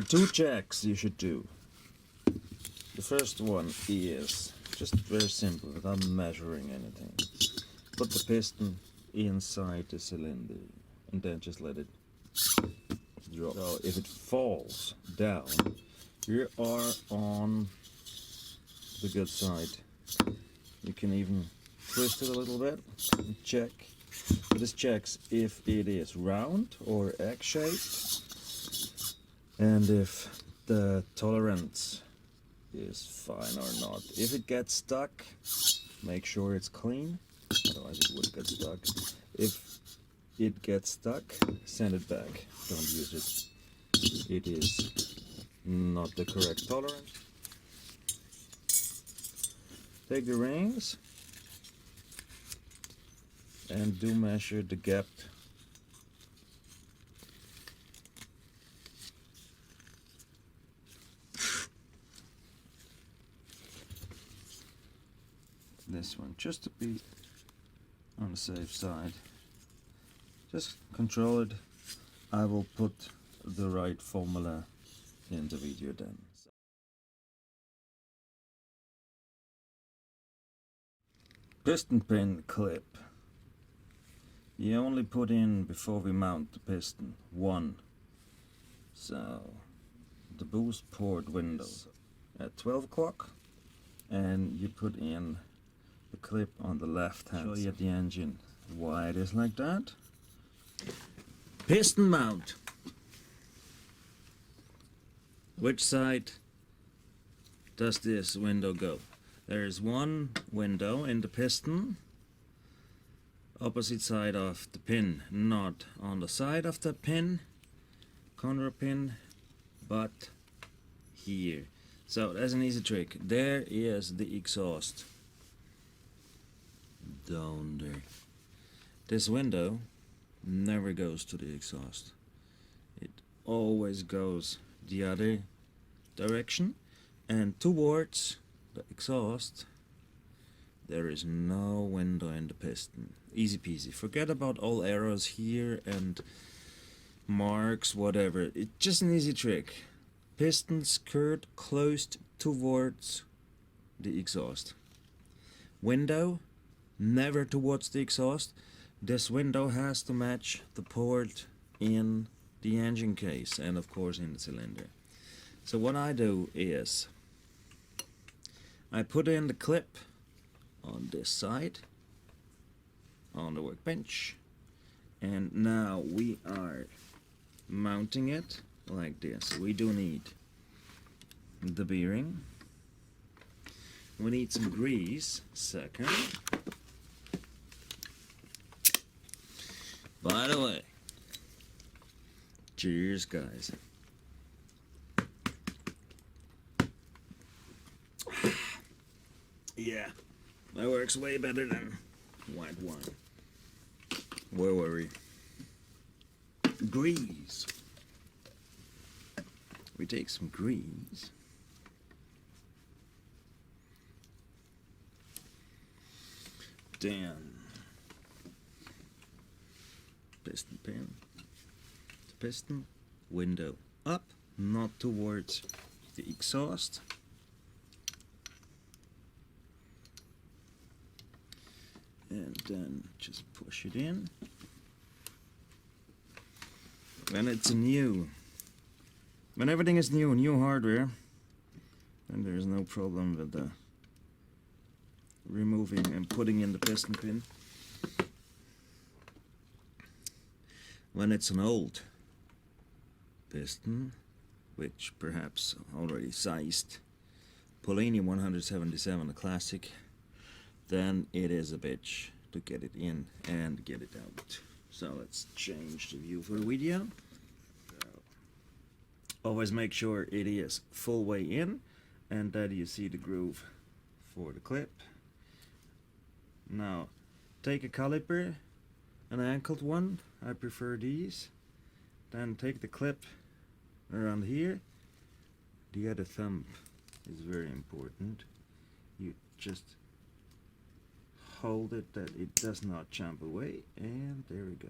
two checks you should do. The first one is just very simple, without measuring anything. Put the piston inside the cylinder and then just let it drop. So if it falls down, you are on the good side. You can even twist it a little bit and check. This checks if it is round or egg-shaped and if the tolerance is fine or not. If it gets stuck, make sure it's clean, otherwise it would get stuck. If it gets stuck, send it back. Don't use it. It is not the correct tolerance. Take the rings and do measure the gap. This one, just to be on the safe side. Just control it. I will put the right formula in the video then. Piston pin clip. You only put in, before we mount the piston, one. So the boost port window at 12 o'clock, and you put in the clip on the left hand. Show you the engine why it is like that. Piston mount. Which side does this window go? There is one window in the piston, opposite side of the pin, not on the side of the pin, corner pin, but here. So that's an easy trick. There is the exhaust down there. This window never goes to the exhaust. It always goes the other direction, and towards the exhaust there is no window in the piston. Easy peasy. Forget about all arrows here and marks, whatever. It's just an easy trick. Piston skirt closed towards the exhaust. Window never towards the exhaust. This window has to match the port in the engine case and of course in the cylinder. So what I do is I put in the clip on this side on the workbench, and now we are mounting it like this. We do need the bearing, we need some grease, second. By the way, cheers guys. Yeah, that works way better than white wine. Where were we? Grease. We take some grease. Then piston pin. The piston window up, not towards the exhaust. And then just push it in. When it's when everything is new hardware, then there's no problem with the removing and putting in the piston pin. When it's an old piston, which perhaps already sized, Polini 177, a classic, then it is a bitch to get it in and get it out. So let's change the view for the video. So, always make sure it is full way in and that you see the groove for the clip. Now take a caliper, an angled one, I prefer these. Then take the clip around here. The other thumb is very important. You just hold it that it does not jump away, and there we go.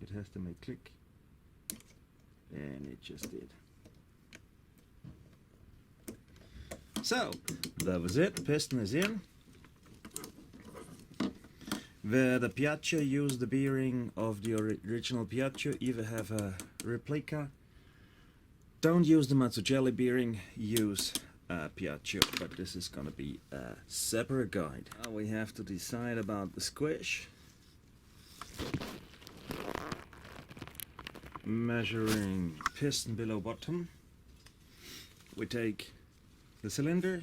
it has to make click, and it just did. So that was it. Piston is in. The Piaggio used the bearing of the original Piaggio. Either have a replica. Don't use the Mazzucchelli bearing. Use Piaggio. But this is gonna be a separate guide. Now we have to decide about the squish. Measuring piston below bottom. We take the cylinder,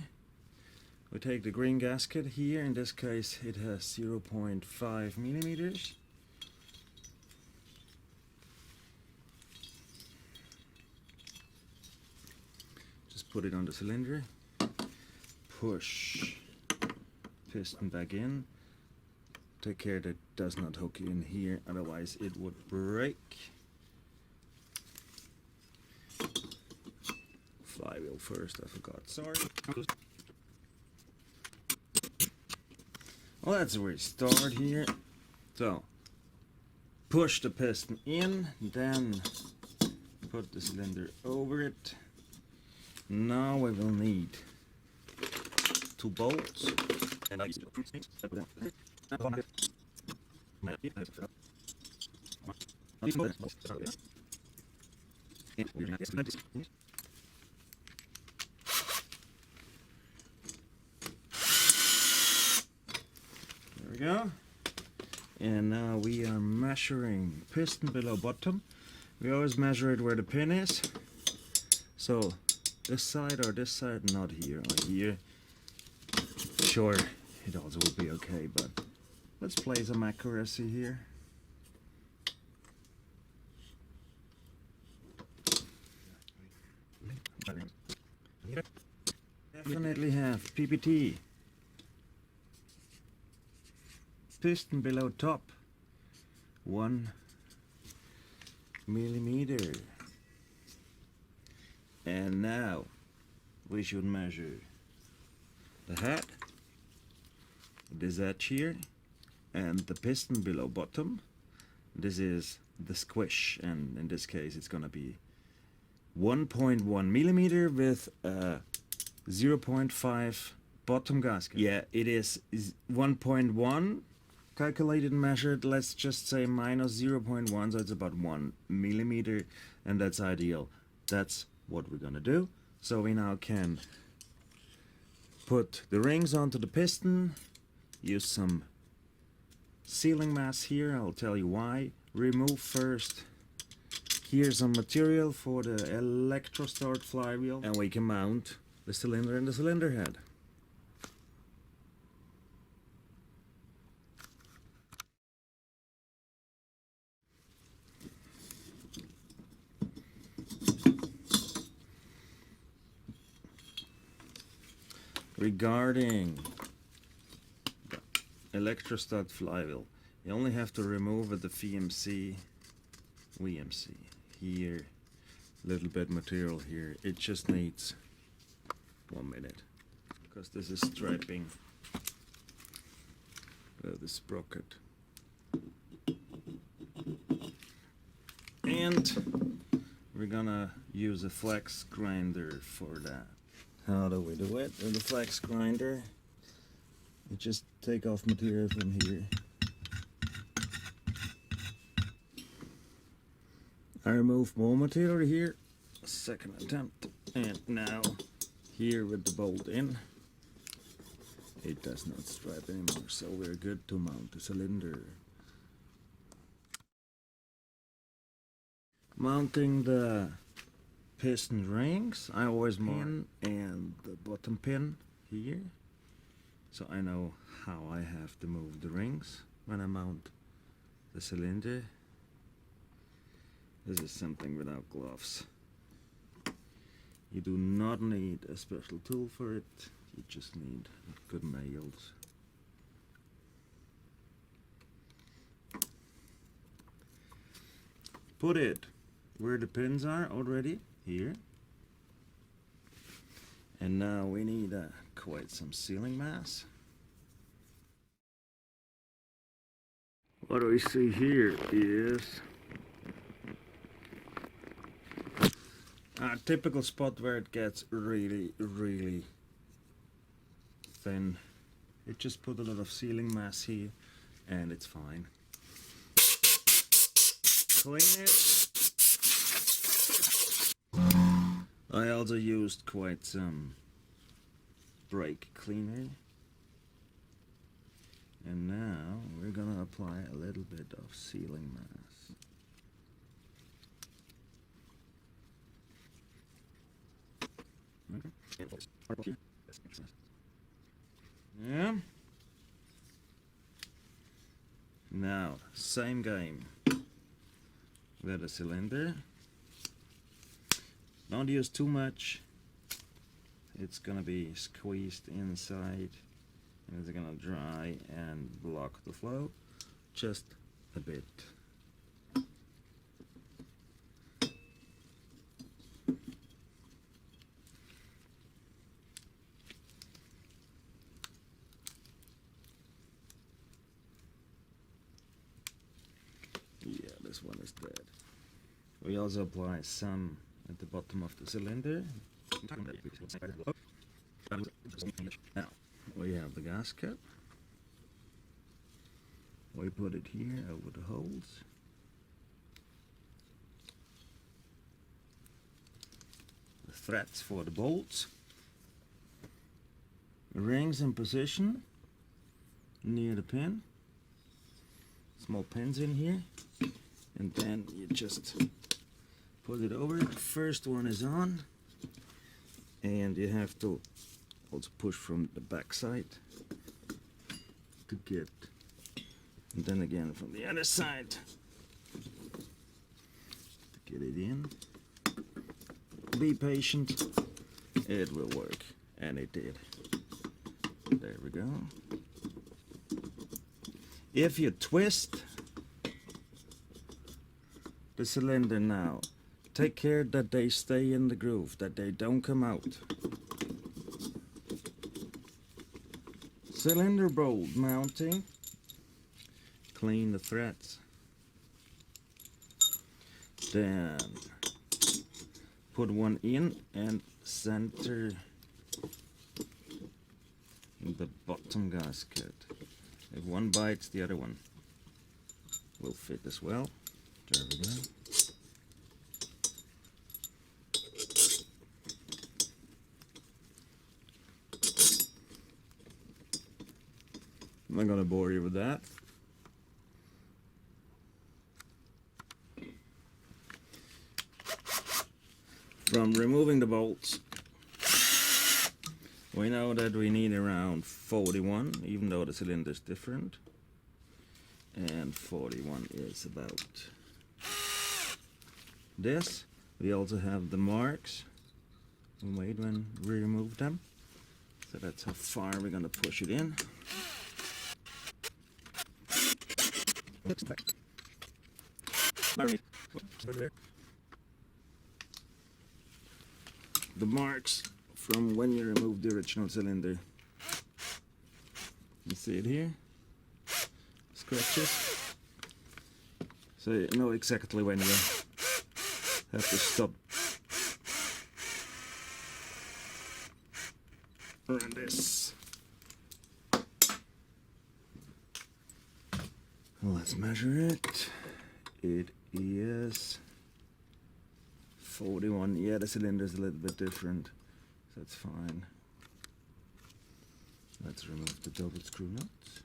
we take the green gasket here. In this case it has 0.5 millimeters. Just put it on the cylinder, push piston back in, take care that it does not hook in here, otherwise it would break. Flywheel first, I forgot, sorry. Well, that's where we start here. So, push the piston in, then put the cylinder over it. Now we will need 2 bolts. And I use There we go. And now we are measuring piston below bottom. We always measure it where the pin is. So this side or this side, not here or here. Sure, it also will be okay, but let's play some accuracy here. Definitely have PPT. Piston below top, 1 millimeter. And now we should measure the head, this edge here, and the piston below bottom. This is the squish, and in this case it's gonna be 1.1 millimeter with a 0.5 bottom gasket. Yeah, it is 1.1 calculated and measured. Let's just say minus 0.1, so it's about 1 millimeter, and that's ideal. That's what we're gonna do. So we now can put the rings onto the piston, use some sealing mass here, I'll tell you why. Remove first here's some material for the elestart flywheel, and we can mount the cylinder and the cylinder head. Regarding the elestart flywheel, you only have to remove the VMC here, little bit material here. It just needs 1 minute because this is strapping the sprocket, and we're gonna use a flex grinder for that. How do we do it with the flex grinder? You just take off material from here. I remove more material here, second attempt, and now here with the bolt in, it does not strap anymore, so we're good to mount the cylinder. Mounting the piston rings, I always mark and the bottom pin here, so I know how I have to move the rings when I mount the cylinder. This is something without gloves. You do not need a special tool for it, you just need good nails. Put it where the pins are already, here. And now we need quite some sealing mass. What we see here is A typical spot where it gets really thin. It just put a lot of sealing mass here and it's fine. Clean it. I also used quite some brake cleaner. And now we're gonna apply a little bit of sealing mass. Yeah. Now, same game. With a cylinder. Don't use too much. It's gonna be squeezed inside and it's gonna dry and block the flow just a bit. Yeah, this one is dead. We also apply some at the bottom of the cylinder. Now, we have the gas cap. We put it here over the holes. The threads for the bolts. Rings in position near the pin. Small pins in here. And then you just put it over. The first one is on. And you have to also push from the back side to get, and then again from the other side to get it in. Be patient, it will work, and it did. There we go. If you twist the cylinder now, take care that they stay in the groove, that they don't come out. Cylinder bolt mounting. Clean the threads. Then put one in and center the bottom gasket. If one bites, the other one will fit as well. There we go. I'm not gonna bore you with that. From removing the bolts, we know that we need around 41, even though the cylinder is different. And 41 is about this. We also have the marks we made when we removed them. So that's how far we're gonna push it in. The marks from when you removed the original cylinder. You see it here? Scratches. So you know exactly when you have to stop. Around this. Let's measure it. It is 41. Yeah, the cylinder is a little bit different, so that's fine. Let's remove the double screw nuts.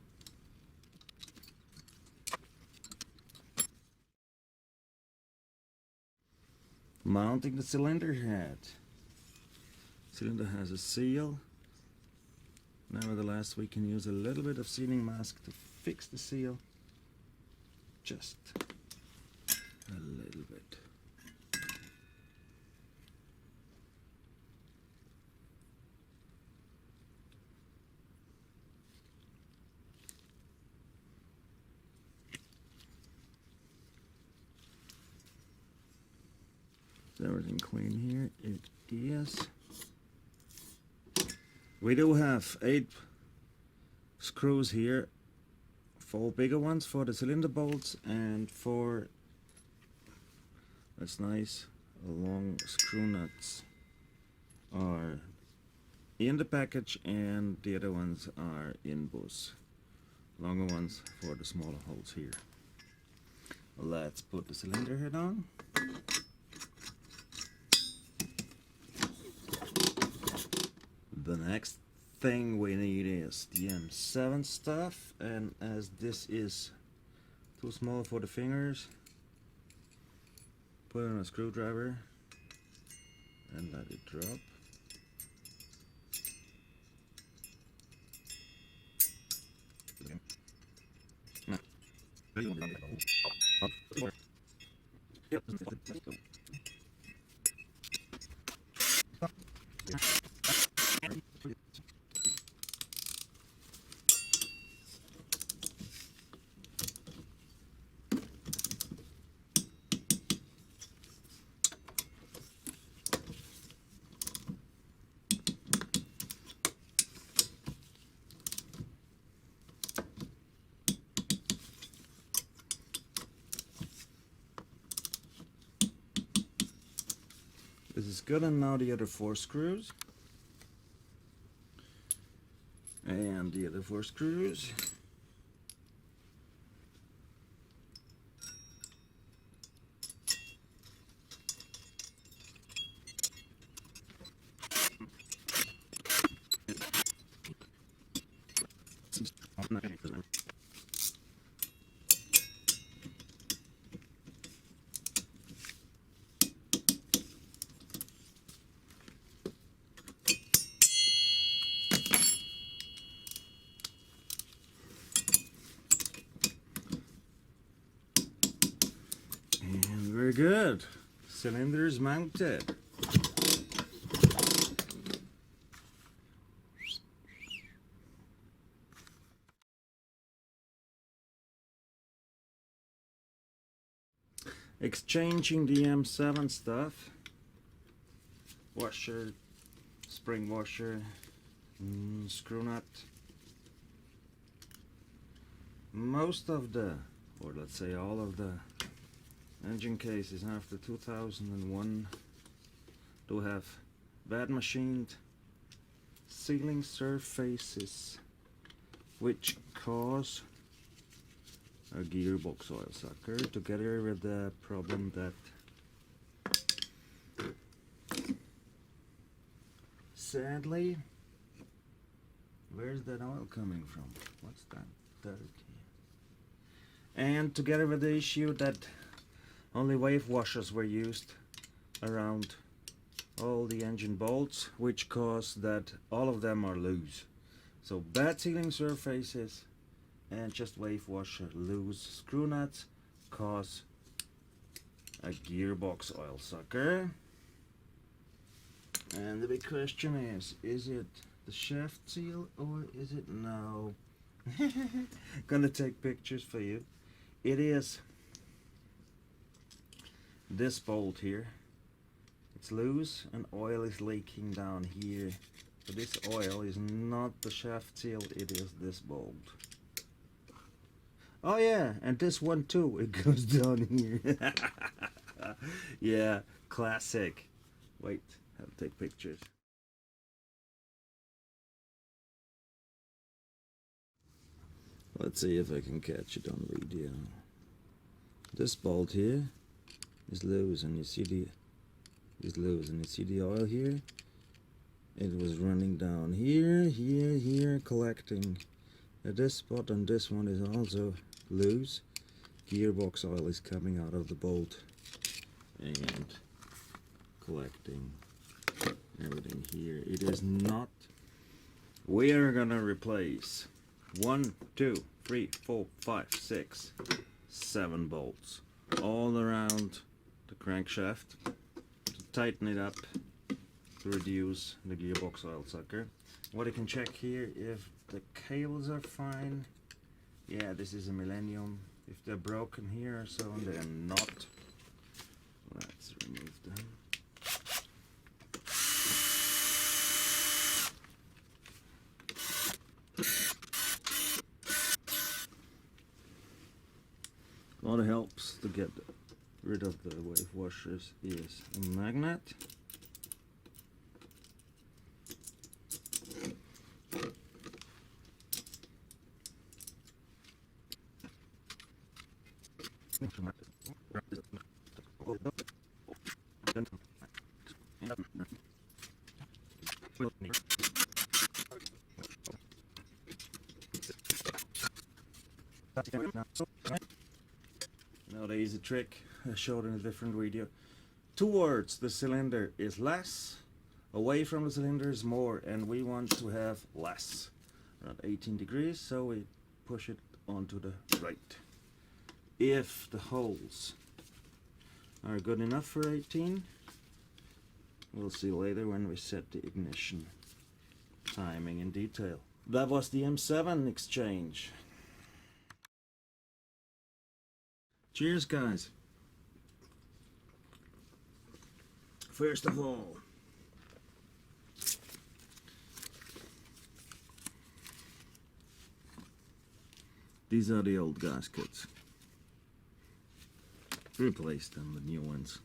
Mounting the cylinder head. Cylinder has a seal. Nevertheless, we can use a little bit of sealing mask to fix the seal. Just a little bit. Is everything clean here? It is. We do have 8 screws here, 4 bigger ones for the cylinder bolts and 4, that's nice, long screw nuts are in the package and the other ones are in both. Longer ones for the smaller holes here. Let's put the cylinder head on. The next thing we need is the M7 stuff, and as this is too small for the fingers, put on a screwdriver and let it drop. This is good, and now the other 4 screws. And the other 4 screws. And we're good. Cylinder is mounted. Exchanging the M7 stuff. Washer, spring washer, screw nut. Most of the, or let's say all of the engine cases after 2001 do have bad machined sealing surfaces, which cause a gearbox oil sucker, together with the problem that sadly, where's that oil coming from? What's that dirty? And together with the issue that only wave washers were used around all the engine bolts, which cause that all of them are loose. So bad sealing surfaces and just wave washer loose screw nuts cause a gearbox oil sucker. And the big question is it the shaft seal or is it no? Gonna take pictures for you. It is this bolt here. It's loose and oil is leaking down here. So this oil is not the shaft seal, it is this bolt. Oh yeah, and this one too, it goes down here. Yeah, classic. Wait, I'll take pictures. Let's see if I can catch it on video. This bolt here is loose, and you see the oil here. It was running down here, here, collecting at this spot, and this one is also loose. Gearbox oil is coming out of the bolt and collecting everything here. It is not. We are gonna replace 1, 2, 3, 4, 5, 6, 7 bolts all around the crankshaft to tighten it up, to reduce the gearbox oil sucker. What I can check here, if the cables are fine. Yeah, this is a Millennium. If they're broken here or so, and they're not, let's remove them. A lot of helps to get rid of the wave washers is a magnet. Now there is a trick I showed in a different video. Towards the cylinder is less, away from the cylinder is more, and we want to have less. Around 18 degrees, so we push it onto the right. If the holes are good enough for 18, we'll see later when we set the ignition timing in detail. That was the M7 exchange. Cheers, guys. First of all, these are the old gaskets. Replace them with new ones.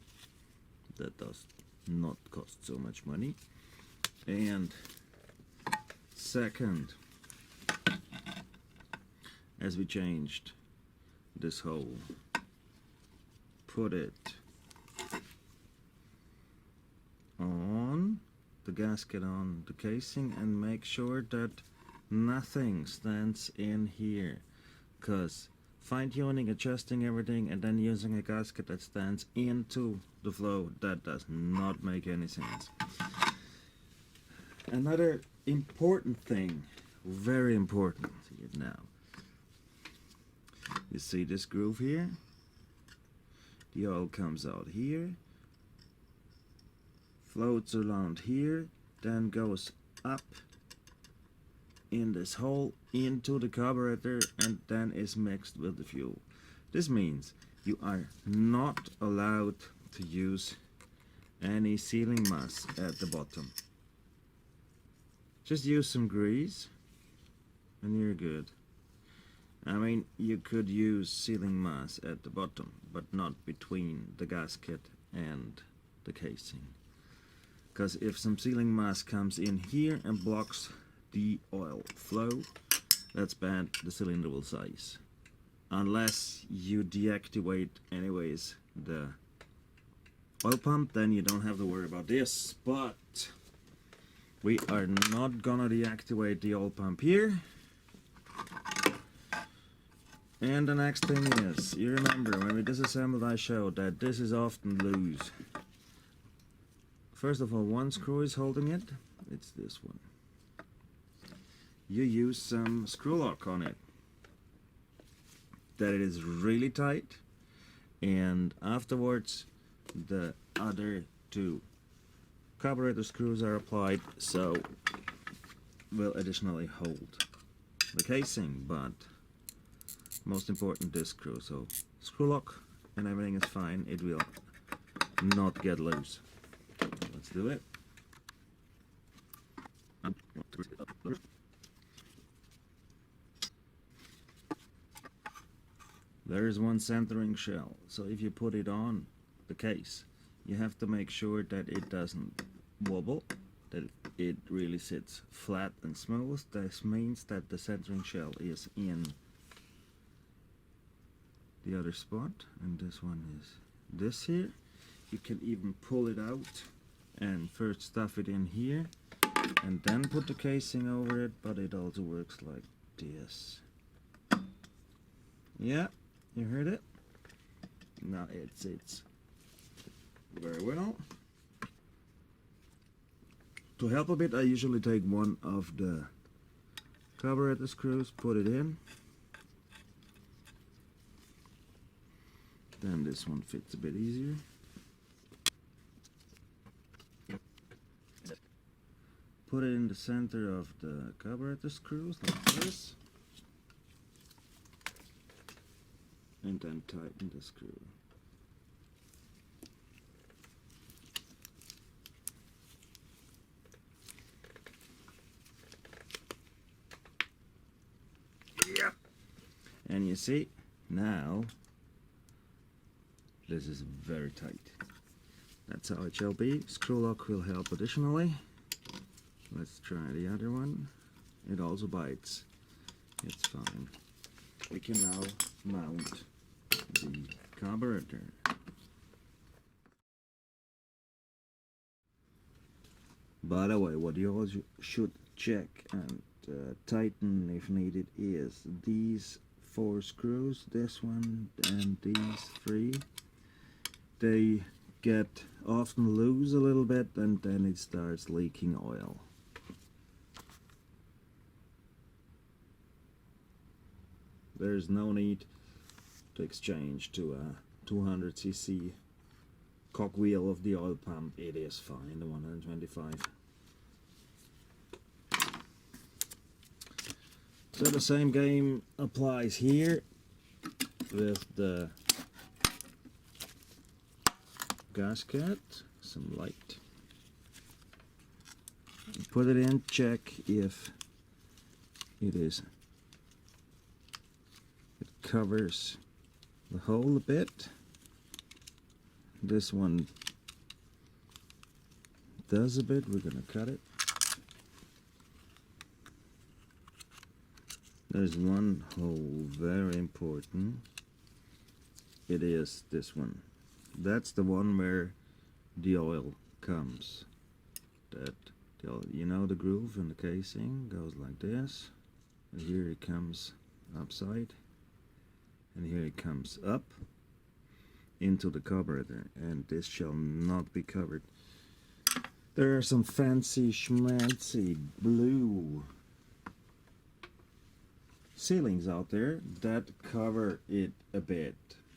That does not cost so much money. And second, as we changed this hole, put it on the gasket, on the casing, and make sure that nothing stands in here, because fine-tuning, adjusting everything, and then using a gasket that stands into the flow, that does not make any sense. Another important thing, very important, see it now. You see this groove here? The oil comes out here, floats around here, then goes up in this hole into the carburetor, and then is mixed with the fuel. This means you are not allowed to use any sealing mass at the bottom. Just use some grease and you're good. I mean, you could use sealing mass at the bottom, but not between the gasket and the casing. Because if some sealing mass comes in here and blocks the oil flow, that's bad, the cylinder will size. Unless you deactivate anyways the oil pump, then you don't have to worry about this. But we are not gonna deactivate the oil pump here. And the next thing is, you remember when we disassembled, I showed that this is often loose. First of all, one screw is holding it, it's this one. You use some screw lock on it, that it is really tight, and afterwards the other two carburetor screws are applied, so will additionally hold the casing, but most important this screw. So screw lock and everything is fine, it will not get loose. Let's do it. There is one centering shell, so if you put it on the case, you have to make sure that it doesn't wobble, that it really sits flat and smooth. This means that the centering shell is in the other spot, and this one is this here. You can even pull it out and first stuff it in here and then put the casing over it, but it also works like this. Yeah, you heard it? Now it sits very well. To help a bit, I usually take one of the carburetor screws, put it in. Then this one fits a bit easier. Put it in the center of the carburetor screws like this. And then tighten the screw. Yep. And you see, now this is very tight. That's how it shall be. Screw lock will help additionally. Let's try the other one. It also bites. It's fine. We can now mount the carburetor. By the way, what you also should check and tighten if needed is these 4 screws, this one and these 3. They get often loose a little bit and then it starts leaking oil. There's no need to exchange to a 200cc cogwheel of the oil pump. It is fine, the 125. So the same game applies here with the gasket. Some light. Put it in, check if it covers the hole a bit. This one does a bit. We're gonna cut it. There's one hole, very important. It is this one. That's the one where the oil comes. You know, the groove in the casing goes like this, and here it comes upside, and here it comes up into the carburetor, and this shall not be covered. There are some fancy schmancy blue ceilings out there that cover it a bit,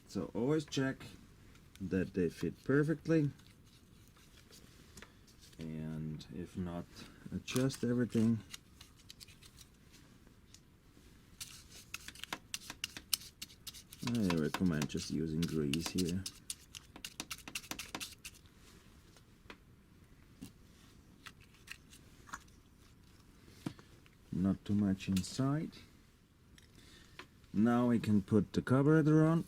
so always check that they fit perfectly, and if not, adjust everything. I recommend just using grease here. Not too much inside. Now we can put the carburetor on.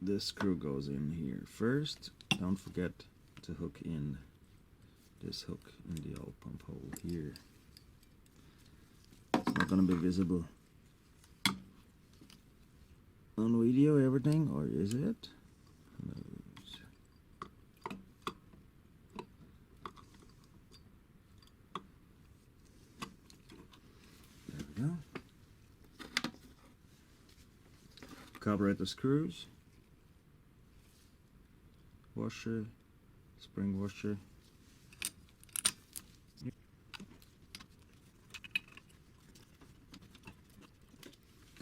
This screw goes in here first. Don't forget to hook in this hook in the oil pump hole here. It's not going to be visible on video, everything, or is it? Who knows? There we go. Carburetor screws, washer, spring washer.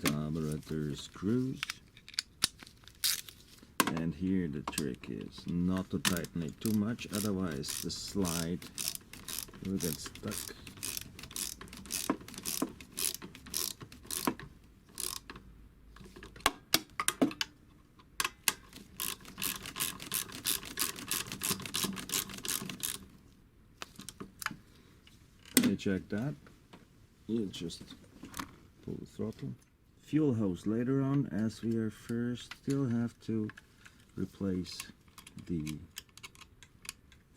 Carburetor screws, and here the trick is not to tighten it too much, otherwise the slide will get stuck. You check that, you just pull the throttle. Fuel hose later on, as we are first still have to replace the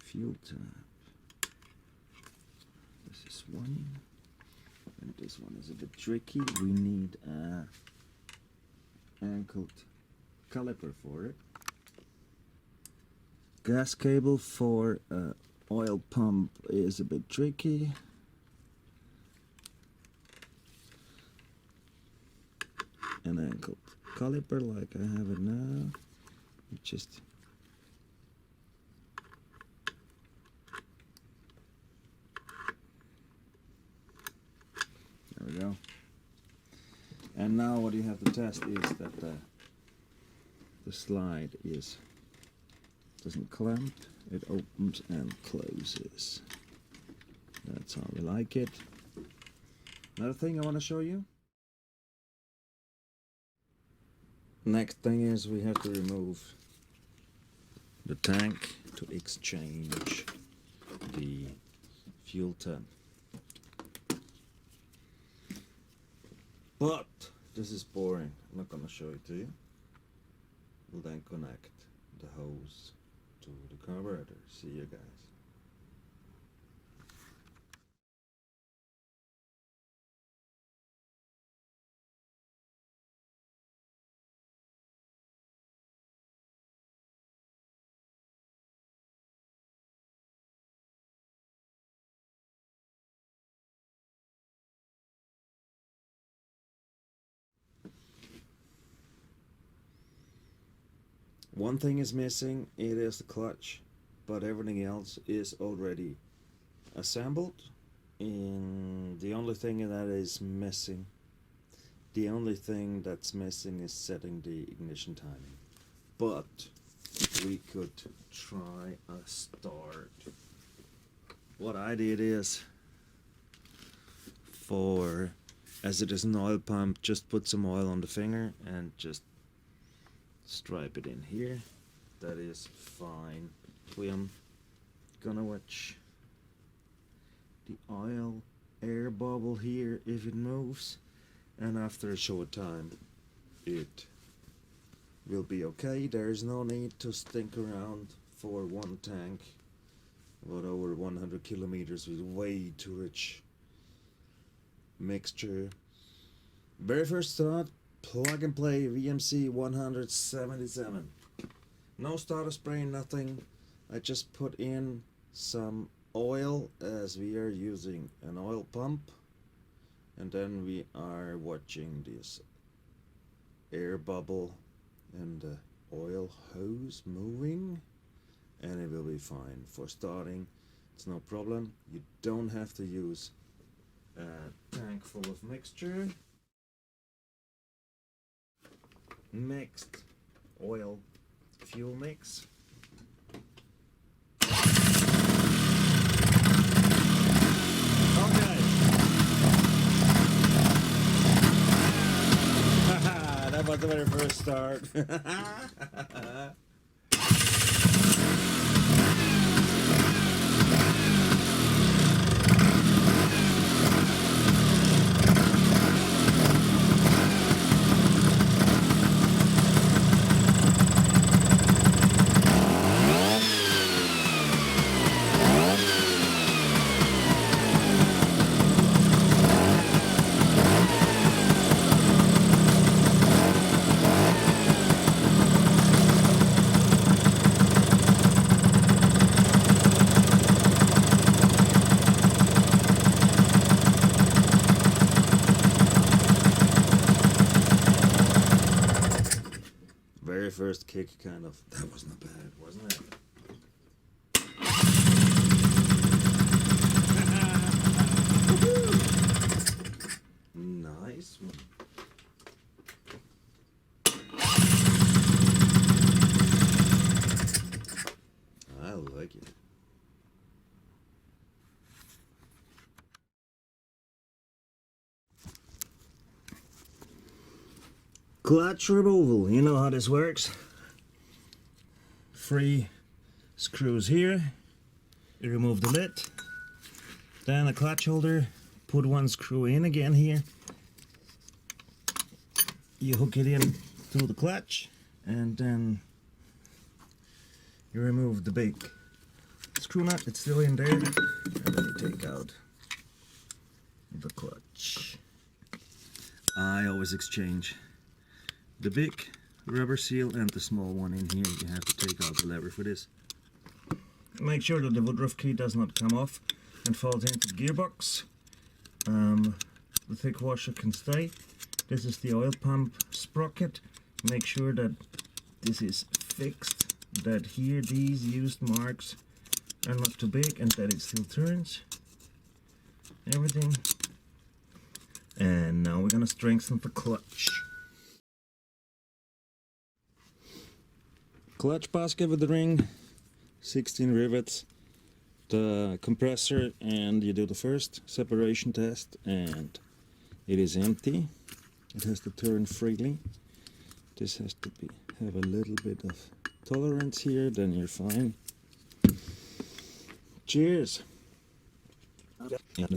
fuel tap. This is one, and this one is a bit tricky. We need a angled caliper for it. Gas cable for oil pump is a bit tricky. An angled caliper like I have it now. Just there we go. And now what you have to test is that the slide doesn't clamp, it opens and closes. That's how we like it. Another thing I want to show you. Next thing is we have to remove the tank to exchange the fuel tap. But this is boring. I'm not gonna show it to you. We'll then connect the hose to the carburetor. See you guys. One thing is missing, it is the clutch, but everything else is already assembled, and the only thing that is missing, the only thing that's missing is setting the ignition timing. But we could try a start. What I did is, as it is an oil pump, just put some oil on the finger and just stripe it in here. That is fine. We am gonna watch the oil air bubble here if it moves, and after a short time it will be okay. There is no need to stink around for one tank. About over 100 kilometers with way too rich mixture. Very first thought, plug and play VMC 177. No starter spray, nothing. I just put in some oil as we are using an oil pump, and then we are watching this air bubble and the oil hose moving, and it will be fine. For starting, it's no problem. You don't have to use a tank full of mixture. Mixed oil fuel mix. Okay. That was the very first start. Very first kick, kind of. That was not bad, wasn't it? Nice one. I like it. Clutch removal, you know how this works. 3 screws here, you remove the lid, then a clutch holder, put 1 screw in again here, you hook it in to the clutch, and then you remove the big screw nut, it's still in there, and then you take out the clutch. I always exchange the big rubber seal and the small one in here. You have to take out the lever for this. Make sure that the woodruff key does not come off and falls into the gearbox. The thick washer can stay. This is the oil pump sprocket. Make sure that this is fixed, that here these used marks are not too big and that it still turns. Everything. And now we're gonna strengthen the clutch. Clutch basket with the ring, 16 rivets, the compressor, and you do the first separation test, and it is empty. It has to turn freely. This has to have a little bit of tolerance here, then you're fine. Cheers! You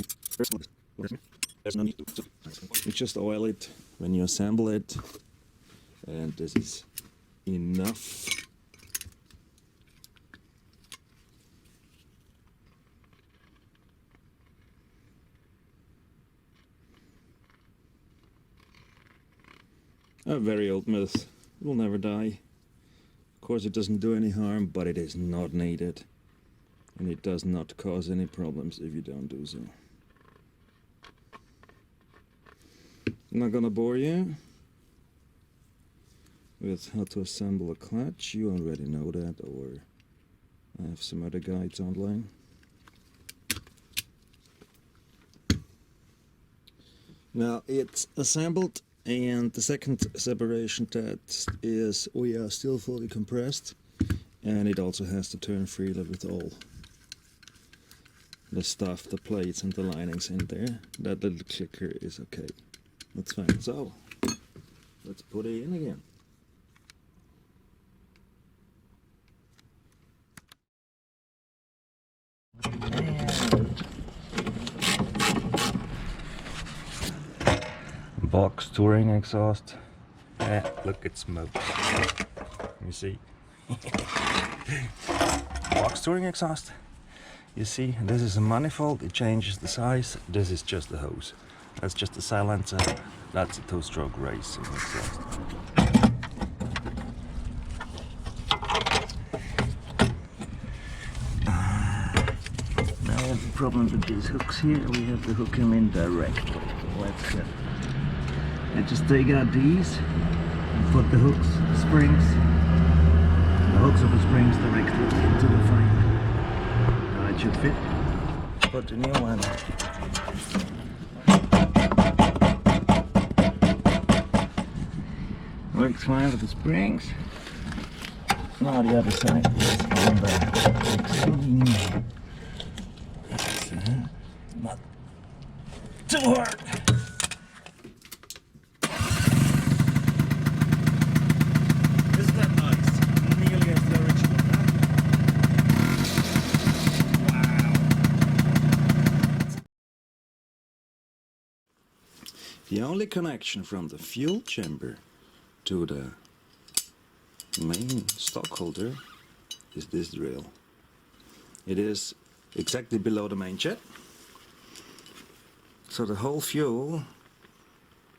just oil it when you assemble it, and this is enough. A very old myth. It will never die. Of course it doesn't do any harm, but it is not needed. And it does not cause any problems if you don't do so. I'm not gonna bore you with how to assemble a clutch. You already know that, or I have some other guides online. Now it's assembled, and the second separation test is we are still fully compressed, and it also has to turn freely with all the stuff, the plates and the linings in there. That little clicker is okay. That's fine. So let's put it in again. Box touring exhaust. Look, it's smoke. You see? Box touring exhaust. You see, this is a manifold. It changes the size. This is just the hose. That's just the silencer. That's a two-stroke racing exhaust. Now I have a problem with these hooks here. We have to hook them in directly. Let's just take out these and put the hooks, springs, the hooks of the springs directly into the frame. Now it should fit. Put the new one. Works fine with the springs. Now the other side is on the not too hard. Isn't that nice? Nearly as the original, huh? Wow. The only connection from the fuel chamber to the main stock holder is this drill. It is exactly below the main jet, so the whole fuel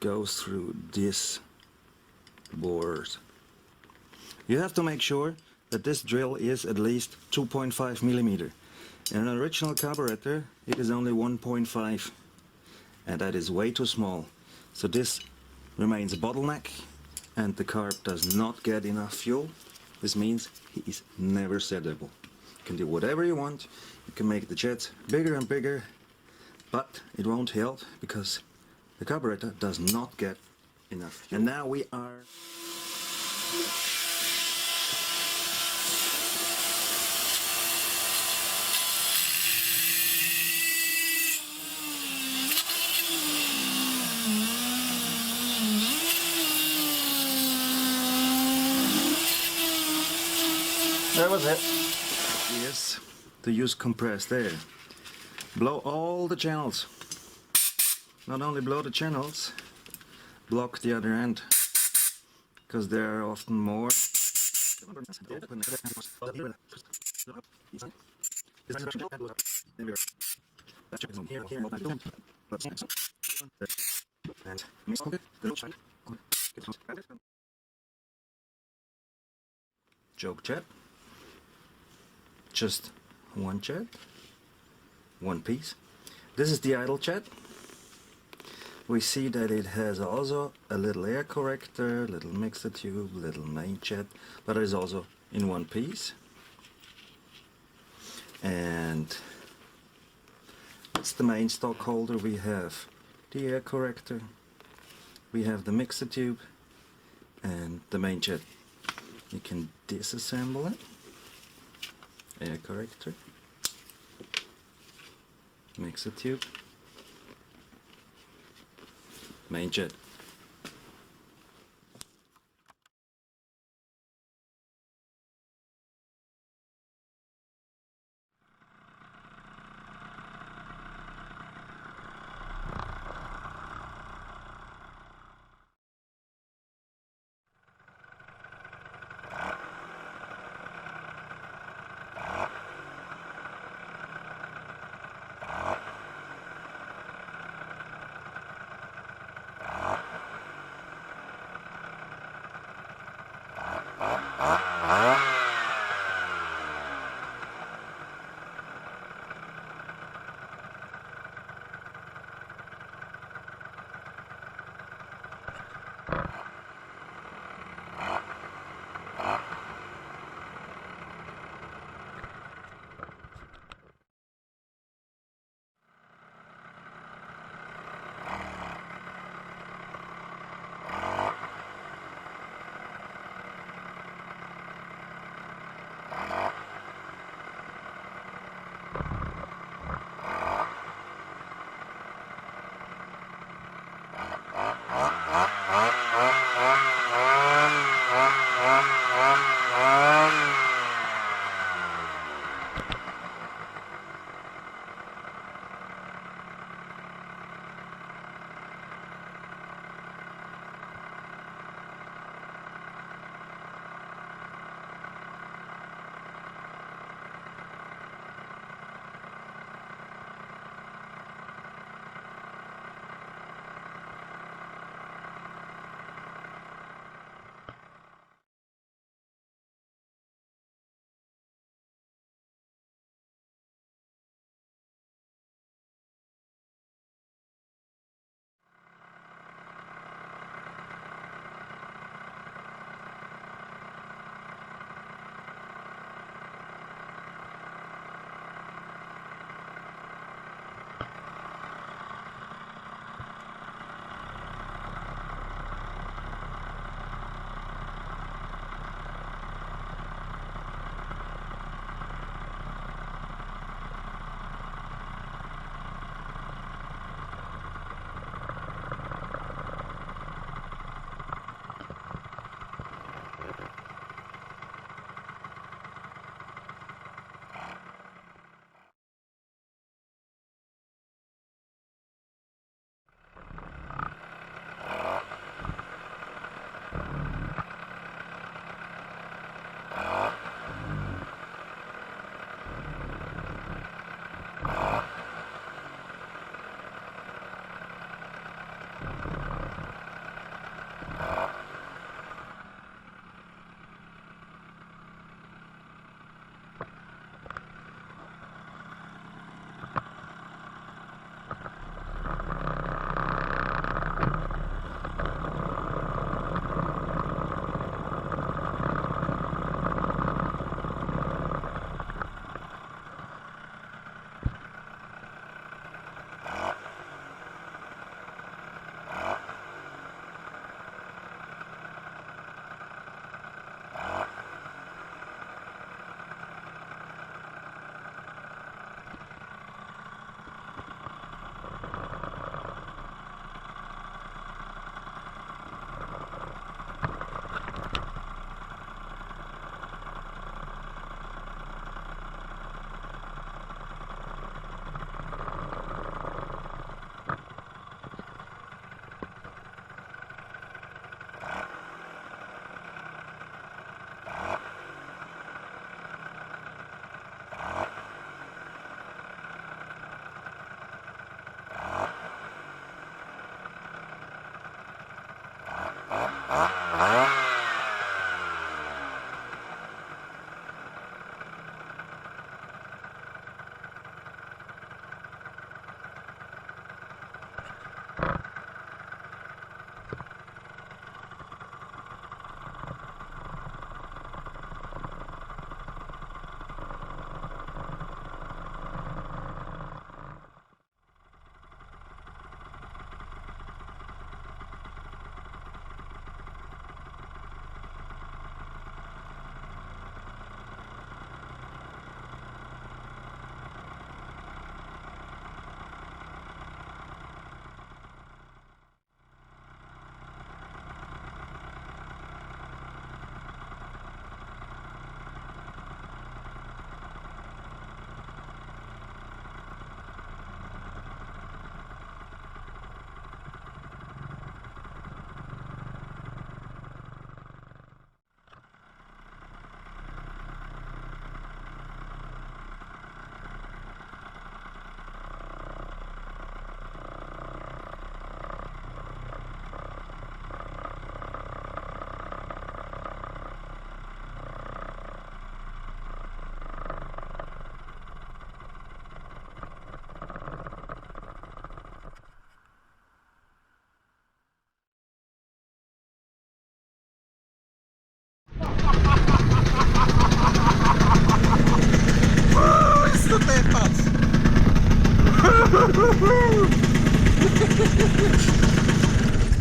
goes through this board. You have to make sure that this drill is at least 2.5 millimeter. In an original carburettor it is only 1.5, and that is way too small. So this remains a bottleneck, and the carb does not get enough fuel. This means he is never settable. You can do whatever you want. You can make the jet bigger and bigger, but it won't help because the carburetor does not get enough fuel. And now we are that was it. Yes, to use compressed air. Blow all the channels. Not only blow the channels, block the other end, because there are often more. Choke jet. Just one jet, one piece. This is the idle jet. We see that it has also a little air corrector, little mixer tube, little main jet, but it is also in one piece. And it's the main stock holder. We have the air corrector, we have the mixer tube, and the main jet. You can disassemble it. Air corrector, mixer tube, main jet.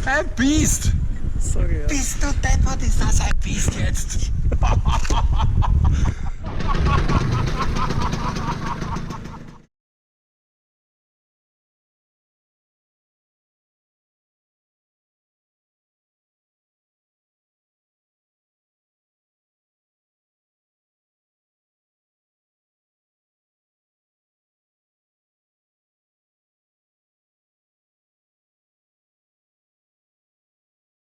Ein Biest! Sorry, ja. Bist du deppert, ist das ein Biest jetzt?